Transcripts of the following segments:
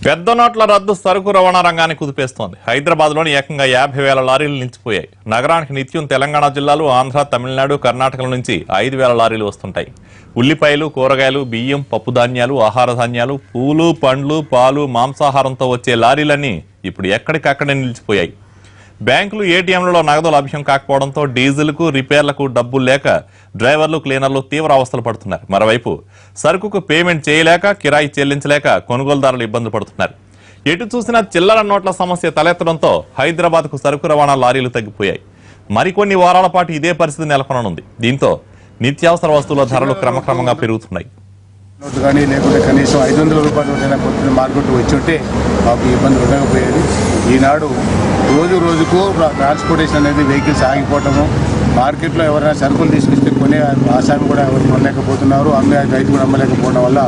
పెద్ద నోట్ల రద్దు సరుకు రవాణా రంగాన్ని కుదిపేస్తోంది. హైదరాబాద్లోని ఏకంగా 50,000 లారీలు నిలిచిపోయాయి. నగరానికి నిత్యం తెలంగాణ జిల్లాలు, ఆంధ్ర, తమిళనాడు, కర్ణాటకల నుంచి 5,000 లారీలు వస్తుంటాయి. ఉల్లిపాయలు, కూరగాయలు, బియ్యం, పప్పు ధాన్యాలు, ఆహార ధాన్యాలు, పూలు, పండ్లు, పాలు, మాంసాహారంతో వచ్చే లారీలన్నీ ఇప్పుడు ఎక్కడికక్కడే నిలిచిపోయాయి. బ్యాంకులు, ఏటీఎంలలో నగదు లభ్యం కాకపోవడంతో డీజిల్కు, రిపేర్లకు డబ్బులు లేక డ్రైవర్లు, క్లీనర్లు తీవ్ర అవస్థలు పడుతున్నారు. మరోవైపు సరుకుకు పేమెంట్ చేయలేక, కిరాయి చెల్లించలేక కొనుగోలుదారులు ఇబ్బందులు పడుతున్నారు. ఎటు చూసినా చిల్లర నోట్ల సమస్య తలెత్తడంతో హైదరాబాద్కు సరుకు రవాణా లారీలు తగ్గిపోయాయి. మరికొన్ని వారాల పాటు ఇదే పరిస్థితి నెలకొననుంది. దీంతో నిత్యావసర వస్తువుల ధరలు క్రమక్రమంగా పెరుగుతున్నాయి. నోటు కానీ లేకుంటే కనీసం 500 రూపాయల నోటైనా కొద్దిగా మార్కెట్ వచ్చి ఉంటే మాకు ఇబ్బంది ఉండకపోయేది. ఈనాడు రోజుకు ట్రాన్స్పోర్టేషన్ అనేది వెహికల్స్ ఆగిపోవటము, మార్కెట్లో ఎవరైనా సరుకులు తీసుకొస్తే కొనే ఆసామి కూడా ఎవరు కొనలేకపోతున్నారు, రైతు కూడా అమ్మలేకపోవడం వల్ల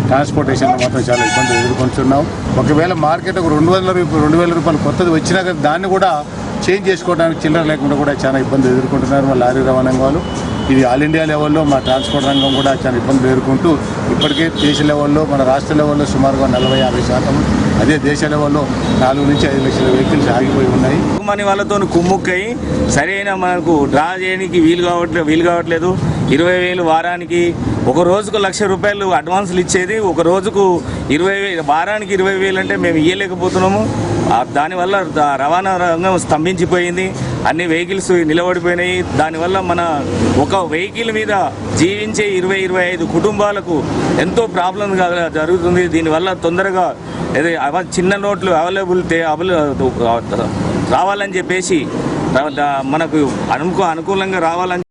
ట్రాన్స్పోర్టేషన్లో మాత్రం చాలా ఇబ్బందులు ఎదుర్కొంటున్నాం. ఒకవేళ మార్కెట్ ఒక 2,000 రూపాయలు కొత్తది వచ్చినా కానీ దాన్ని కూడా చేంజ్ చేసుకోవడానికి చిల్లర లేకుండా కూడా చాలా ఇబ్బందులు ఎదుర్కొంటున్నారు మా లారీ రవాణా వాళ్ళు. ఇది ఆల్ ఇండియా లెవెల్లో మా ట్రాన్స్పోర్ట్ రంగం కూడా చాలా ఇబ్బందులు ఎదుర్కొంటూ ఇప్పటికే దేశ లెవెల్లో, మన రాష్ట్ర లెవెల్లో సుమారుగా 40-50%, అదే దేశ లెవెల్లో 4 నుంచి 5 లక్షల వెహికల్స్ ఆగిపోయి ఉన్నాయి. మనీ వాళ్ళతో కుమ్ముక్కయి సరైన మనకు డ్రా చేయడానికి వీలు కావట్లేదు. 20,000 వారానికి, ఒక రోజుకు 1,00,000 రూపాయలు అడ్వాన్సులు ఇచ్చేది, ఒక రోజుకు 20,000, వారానికి 20,000 అంటే మేము ఇవ్వలేకపోతున్నాము. దానివల్ల రవాణా రంగం స్తంభించిపోయింది. అన్ని వెహికల్స్ నిలబడిపోయినాయి. దానివల్ల మన ఒక వెహికల్ మీద జీవించే 20-25 కుటుంబాలకు ఎంతో ప్రాబ్లం జరుగుతుంది. దీనివల్ల తొందరగా చిన్న నోట్లు రావాలని చెప్పేసి మనకు అనుకూలంగా రావాలని